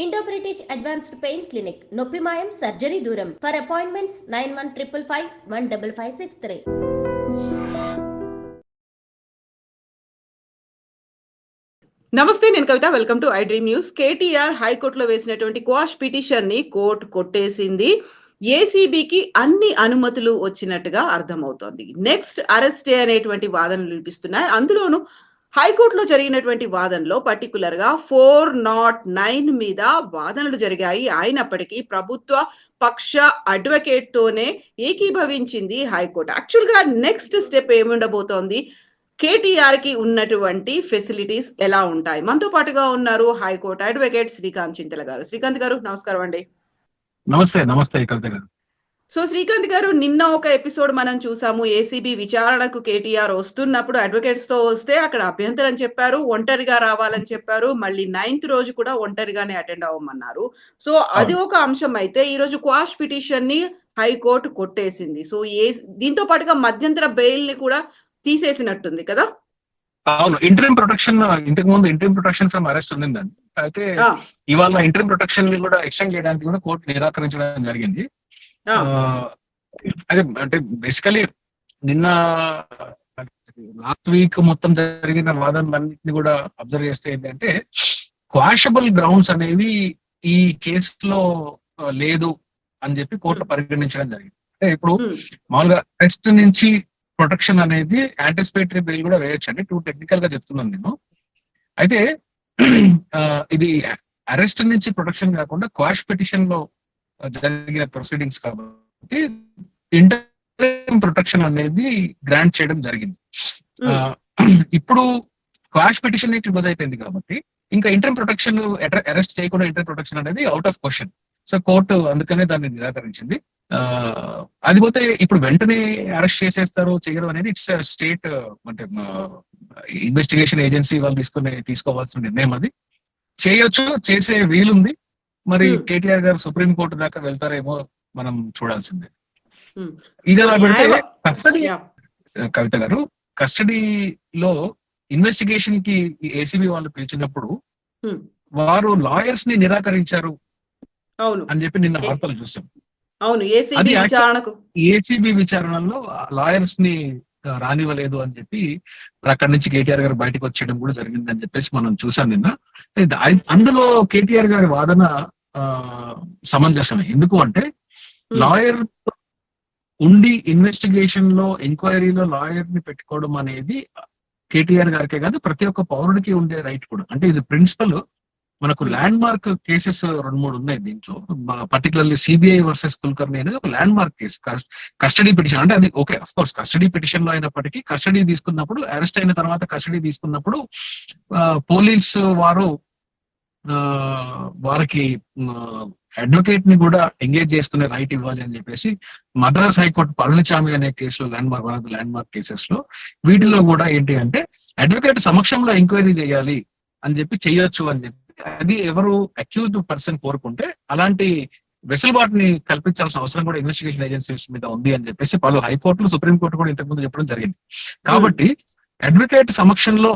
Indo British advanced pain clinic నొప్పి మాయం surgery దూరం. For appointments 9155515563. నమస్తే, నేను Kavitha. Welcome to I dream news. KTR హైకోర్టులో వేసినటువంటి క్వాష్ పిటిషన్ ని కోర్టు కొట్టేసింది. ఏసీబీకి అన్ని అనుమతులు వచ్చినట్టుగా అర్థమవుతోంది. నెక్స్ట్ అరెస్టే అనేటువంటి వాదనలు వినిపిస్తున్నాయి. అందులోనూ హైకోర్టులో జరిగినటువంటి వాదనలో పర్టికులర్ గా 409 మీద వాదనలు జరిగాయి. అయినప్పటికీ ప్రభుత్వ పక్ష అడ్వకేట్ తోనే ఏకీభవించింది హైకోర్టు. యాక్చువల్ గా నెక్స్ట్ స్టెప్ ఏముండబోతోంది, కేటీఆర్ కి ఉన్నటువంటి ఫెసిలిటీస్ ఎలా ఉంటాయి? మనతో పాటుగా ఉన్నారు హైకోర్టు అడ్వకేట్ శ్రీకాంత్ చింతల గారు. శ్రీకాంత్ గారు, నమస్కారం అండి. నమస్తే కవిత గారు. సో శ్రీకాంత్ గారు, నిన్న ఒక ఎపిసోడ్ మనం చూసాము. ఏసీబీ విచారణకు కేటీఆర్ వస్తున్నప్పుడు అడ్వకేట్స్ తో వస్తే అక్కడ అభ్యంతరం చెప్పారు, ఒంటరిగా రావాలని చెప్పారు. మళ్ళీ 9th రోజు కూడా ఒంటరిగానే అటెండ్ అవ్వమన్నారు. సో అది ఒక అంశం. అయితే ఈ రోజు క్వాష్ పిటిషన్ ని హైకోర్టు కొట్టేసింది. సో దీంతో పాటుగా మధ్యంతర బెయిల్ ని కూడా తీసేసినట్టుంది కదా? అవును, ఇంటరిమ్ ప్రొటెక్షన్, ఇంతకు ముందు ఇంటరిమ్ ప్రొటెక్షన్ ఫ్రమ్ అరెస్ట్ ఉండిందండి. అయితే ఇవాళ ఇంటరిమ్ ప్రొటెక్షన్ ని కూడా ఎక్స్టెండ్ చేయడానికి కూడా కోర్టు నిరాకరించడం జరిగింది. అదే అంటే బేసికలీ నిన్న లాస్ట్ వీక్ మొత్తం జరిగిన వాదనలన్నింటినీ కూడా అబ్జర్వ్ చేస్తే ఏంటంటే క్వాషబుల్ గ్రౌండ్స్ అనేవి ఈ కేసులో లేదు అని చెప్పి కోర్టు పరిగణించడం జరిగింది. అంటే ఇప్పుడు మామూలుగా అరెస్ట్ నుంచి ప్రొటెక్షన్ అనేది యాంటిసిపేటరీ బెయిల్ కూడా వేయొచ్చండి. టెక్నికల్ గా చెప్తున్నాను నేను. అయితే ఇది అరెస్ట్ నుంచి ప్రొటెక్షన్ కాకుండా క్వాష్ పిటిషన్ లో జరిగిన ప్రొసీడింగ్స్ కాబట్టి ఇంటరిమ్ ప్రొటెక్షన్ అనేది గ్రాంట్ చేయడం జరిగింది. ఇప్పుడు క్వాష్ పిటిషన్ క్లోజ్ అయిపోయింది కాబట్టి ఇంకా ఇంటరిమ్ ప్రొటెక్షన్ అరెస్ట్ చేయకుండా ఇంటరిమ్ ప్రొటెక్షన్ అనేది out of question. So court అందుకనే దాన్ని నిరాకరించింది. అది పోతే ఇప్పుడు వెంటనే అరెస్ట్ చేసేస్తారు చేయరు అనేది ఇట్స్ స్టేట్ అంటే ఇన్వెస్టిగేషన్ ఏజెన్సీ వాళ్ళు తీసుకోవాల్సిన నిర్ణయం. అది చేయొచ్చు, చేసే వీలుంది. మరి కేటీఆర్ గారు సుప్రీం కోర్టు దాకా వెళ్తారేమో మనం చూడాల్సిందే. ఇది అలా పెడితే కస్టడీ, కవిత గారు, కస్టడీలో ఇన్వెస్టిగేషన్ కి ఏసీబీ వాళ్ళు పిలిచినప్పుడు వారు లాయర్స్ ని నిరాకరించారు అని చెప్పి నిన్న వార్తలు చూసాం. అవును, ఏసీబీ విచారణలో లాయర్స్ ని రానివ్వలేదు అని చెప్పి అక్కడి నుంచి కేటీఆర్ గారు బయటకు వచ్చేయడం కూడా జరిగింది అని చెప్పేసి మనం చూసాం నిన్న. అందులో కేటీఆర్ గారి వాదన సమంజసమే. ఎందుకు అంటే లాయర్ ఉండి ఇన్వెస్టిగేషన్ లో ఎంక్వైరీలో లాయర్ ని పెట్టుకోవడం అనేది కేటీఆర్ గారికే కాదు ప్రతి ఒక్క పౌరుడికి ఉండే రైట్ కూడా. అంటే ఇది ప్రిన్సిపల్. మనకు ల్యాండ్ మార్క్ కేసెస్ 2-3 ఉన్నాయి దీంట్లో. పర్టికులర్లీ సిబిఐ వర్సెస్ కుల్కర్ని అనేది ఒక land mark case. Custody petition అంటే అది okay, of course custody petition లో అయినప్పటికీ కస్టడీ తీసుకున్నప్పుడు, అరెస్ట్ అయిన తర్వాత కస్టడీ తీసుకున్నప్పుడు పోలీస్ వారికి అడ్వకేట్ ని కూడా ఎంగేజ్ చేసుకునే రైట్ ఇవ్వాలి అని చెప్పేసి మద్రాస్ హైకోర్టు పళనిచామి అనే కేసులో ల్యాండ్ మార్క్ కేసెస్ లో వీటిలో కూడా ఏంటి అంటే అడ్వకేట్ సమక్షంలో ఎంక్వైరీ చేయాలి అని చెప్పి చేయొచ్చు అని చెప్పి, అది ఎవరు అక్యూజ్డ్ పర్సన్ కోరుకుంటే అలాంటి వెసులుబాటుని కల్పించాల్సిన అవసరం కూడా ఇన్వెస్టిగేషన్ ఏజెన్సీస్ మీద ఉంది అని చెప్పేసి పలు హైకోర్టులు, సుప్రీంకోర్టు కూడా ఇంతకుముందు చెప్పడం జరిగింది. కాబట్టి అడ్వకేట్ సమక్షంలో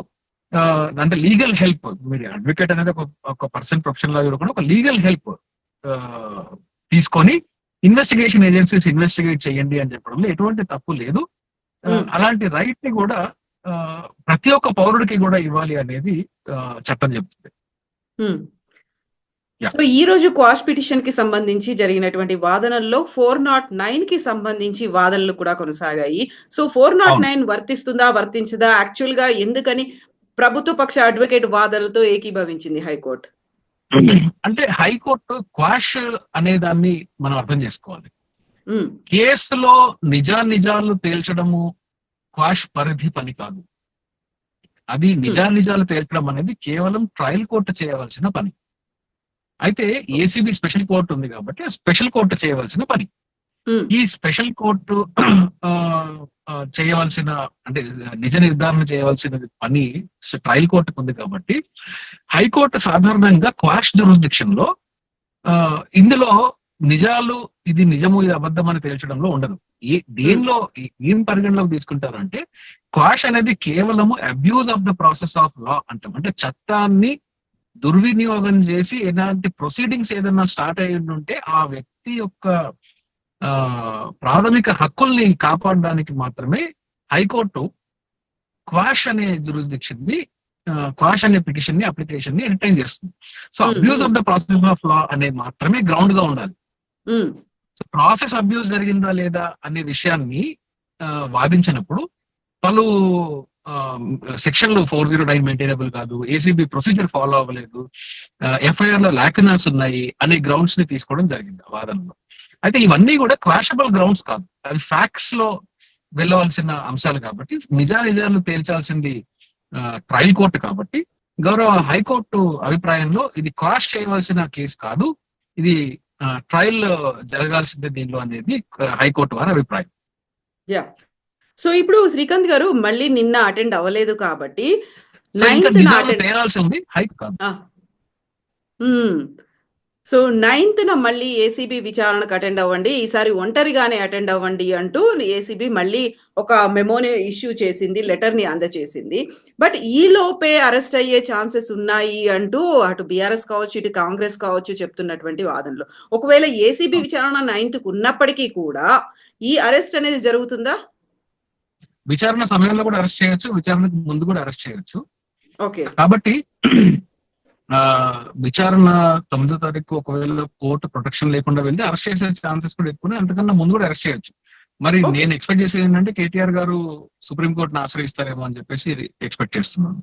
అంటే లీగల్ హెల్ప్, మీరు అడ్వకేట్ అనేది ఒక పర్సన్ ప్రొఫెషన్ లాగా కూడా ఒక లీగల్ హెల్ప్ తీసుకొని ఇన్వెస్టిగేషన్ ఏజెన్సీస్ ఇన్వెస్టిగేట్ చేయండి అని చెప్పడంలో ఎటువంటి తప్పు లేదు. అలాంటి రైట్ ని కూడా ప్రతి ఒక్క పౌరుడికి కూడా ఇవ్వాలి అనేది చట్టం చెప్తుంది. సో ఈ రోజు క్వాష్ పిటిషన్ కి సంబంధించి జరిగినటువంటి వాదనల్లో 409 కి సంబంధించి వాదనలు కూడా కొనసాగాయి. సో 409 వర్తిస్తుందా, వర్తించదా? యాక్చువల్ గా ఎందుకని ప్రభుత్వ పక్ష అడ్వకేట్ వాదనలతో ఏకీభవించింది హైకోర్టు? అంటే హైకోర్టు క్వాష్ అనే దాన్ని మనం అర్థం చేసుకోవాలి. కేసులో నిజాలు తేల్చడము క్వాష్ పరిధి పని కాదు. అది నిజాలు తేల్చడం అనేది కేవలం ట్రయల్ కోర్టు చేయవలసిన పని. అయితే ఏసీబీ స్పెషల్ కోర్టు ఉంది కాబట్టి ఆ స్పెషల్ కోర్టు చేయవలసిన పని. ఈ స్పెషల్ కోర్టు చేయవలసిన అంటే నిజ నిర్ధారణ చేయవలసిన పని ట్రయల్ కోర్టుకు ఉంది కాబట్టి హైకోర్టు సాధారణంగా క్వాష్ జ్యూరిస్డిక్షన్ లో ఇందులో నిజాలు, ఇది నిజము ఇది అబద్ధం అని తేల్చడంలో ఉండదు. దేనిలో ఏం పరిగణలోకి తీసుకుంటారంటే క్వాష్ అనేది కేవలము abuse of the process of law అంటాం. అంటే చట్టాన్ని దుర్వినియోగం చేసి ఎలాంటి ప్రొసీడింగ్స్ ఏదైనా స్టార్ట్ అయ్యి ఉంటే ఆ వ్యక్తి యొక్క ప్రాథమిక హక్కుల్ని కాపాడడానికి మాత్రమే హైకోర్టు క్వాష్ అనే జ్యూరిస్డిక్షన్ ని క్వాష్ అనే పిటిషన్ ని అప్లికేషన్ ని ఎంటర్టైన్ చేస్తుంది. So abuse of the process of law అనే మాత్రమే గ్రౌండ్ గా ఉండాలి. సో ప్రాసెస్ అబ్యూస్ జరిగిందా లేదా అనే విషయాన్ని వాదించినప్పుడు పలు సెక్షన్లు 409 మెయింటైనబుల్ కాదు, ఏసీబీ ప్రొసీజర్ ఫాలో అవ్వలేదు, ఎఫ్ఐఆర్ లో లాకనర్స్ ఉన్నాయి అనే గ్రౌండ్స్ ని తీసుకోవడం జరిగింది వాదనలో. అయితే ఇవన్నీ కూడా క్వాషబుల్ గ్రౌండ్స్ కాదు, అవి ఫ్యాక్ట్స్ లో వెళ్ళవలసిన అంశాలు కాబట్టి, నిజాలు తేల్చాల్సింది ట్రయల్ కోర్టు కాబట్టి, గౌరవ హైకోర్టు అభిప్రాయంలో ఇది క్వాష్ చేయవలసిన కేసు కాదు, ఇది ట్రయల్ జరగాల్సిందే దీనిలో అనేది హైకోర్టు వారి అభిప్రాయం. యా, సో ఇప్పుడు శ్రీకాంత్ గారు మళ్ళీ నిన్న అటెండ్ అవ్వలేదు కాబట్టి తేరాల్సి ఉంది హైకోర్టు. సో 9th మళ్ళీ ఏసీబీ విచారణకు అటెండ్ అవ్వండి, ఈసారి ఒంటరిగానే అటెండ్ అవ్వండి అంటూ ఏసీబీ మళ్ళీ ఒక మెమోని ఇష్యూ చేసింది, లెటర్ ని అందజేసింది. బట్ ఈ లోపే అరెస్ట్ అయ్యే ఛాన్సెస్ ఉన్నాయి అంటూ అటు బీఆర్ఎస్ కావచ్చు ఇటు కాంగ్రెస్ కావచ్చు చెప్తున్నటువంటి వాదనలు. ఒకవేళ ఏసీబీ విచారణ 9th ఉన్నప్పటికీ కూడా ఈ అరెస్ట్ అనేది జరుగుతుందా? విచారణ సమయంలో కూడా అరెస్ట్ చేయొచ్చు, విచారణకు ముందు కూడా అరెస్ట్ చేయొచ్చు. ఓకే, కాబట్టి విచారణ 9వ తారీఖు ఒకవేళ కోర్టు ప్రొటెక్షన్ లేకుండా వెళ్ళి అరెస్ట్ చేసే ఛాన్సెస్ కూడా ఎక్కువ, అంతకన్నా ముందు కూడా అరెస్ట్ చేయొచ్చు. మరి నేను ఎక్స్పెక్ట్ చేసేది ఏంటంటే కేటీఆర్ గారు సుప్రీంకోర్టును ఆశ్రయిస్తారేమో అని చెప్పేసి ఎక్స్పెక్ట్ చేస్తున్నాను.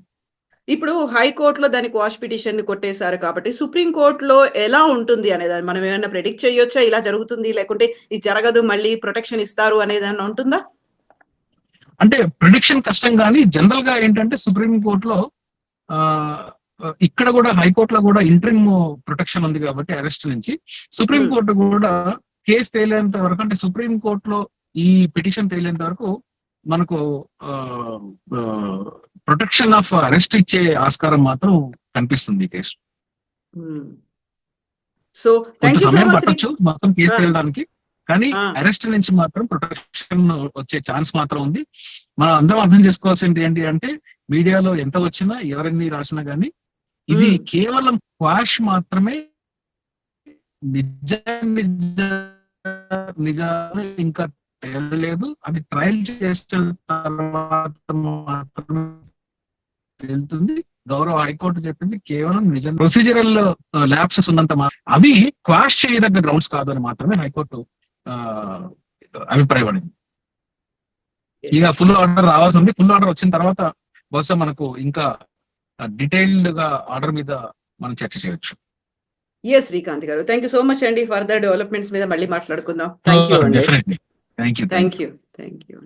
ఇప్పుడు హైకోర్టులో దాని క్వాష్ పిటిషన్ ని కొట్టేశారు కాబట్టి సుప్రీంకోర్టులో ఎలా ఉంటుంది అనేది మనం ఏమైనా ప్రెడిక్ట్ చేయొచ్చా? ఇలా జరుగుతుంది లేకుంటే ఇది జరగదు, మళ్ళీ ప్రొటెక్షన్ ఇస్తారు అనేది ఉంటుందా? అంటే ప్రిడిక్షన్ కష్టం, కానీ జనరల్ గా ఏంటంటే సుప్రీంకోర్టులో ఇక్కడ కూడా హైకోర్టులో కూడా ఇంట్రిమ్ ప్రొటెక్షన్ ఉంది కాబట్టి అరెస్ట్ నుంచి, సుప్రీంకోర్టు కూడా కేసు తేలేంత వరకు, అంటే సుప్రీంకోర్టులో ఈ పిటిషన్ తేలేంత వరకు మనకు ప్రొటెక్షన్ ఆఫ్ అరెస్ట్ ఇచ్చే ఆస్కారం మాత్రం కనిపిస్తుంది ఈ కేసు. సో కొంత సమయం పట్టొచ్చు మొత్తం కేసు తేలడానికి, కానీ అరెస్ట్ నుంచి మాత్రం ప్రొటెక్షన్ వచ్చే ఛాన్స్ మాత్రం ఉంది. మనం అందరం అర్థం చేసుకోవాల్సింది ఏంటి అంటే, మీడియాలో ఎంత వచ్చినా ఎవరన్నీ రాసినా కానీ ఇది కేవలం క్వాష్ మాత్రమే, నిజాలు ఇంకా తేలలేదు, అది ట్రయల్ చేసిన తర్వాత మాత్రమే తేలుతుంది. గౌరవ హైకోర్టు చెప్పింది కేవలం నిజం ప్రొసీజరల్ ల్యాప్సెస్ ఉన్నంత అవి క్వాష్ చేయదగ్గ గ్రౌండ్స్ కాదు అని మాత్రమే హైకోర్టు అభిప్రాయపడింది. ఇక ఫుల్ ఆర్డర్ రావాల్సి ఉంది. ఫుల్ ఆర్డర్ వచ్చిన తర్వాత బహుశా మనకు ఇంకా డీటెయిల్డ్ గా ఆర్డర్ మీద మనం చర్చ చేయొచ్చు. ఎస్ శ్రీకాంత్ గారు, థ్యాంక్ యూ సో మచ్ అండి. ఫర్దర్ డెవలప్మెంట్స్ మీద మళ్ళీ మాట్లాడుకుందాం. థ్యాంక్ యూ అండి. Thank you.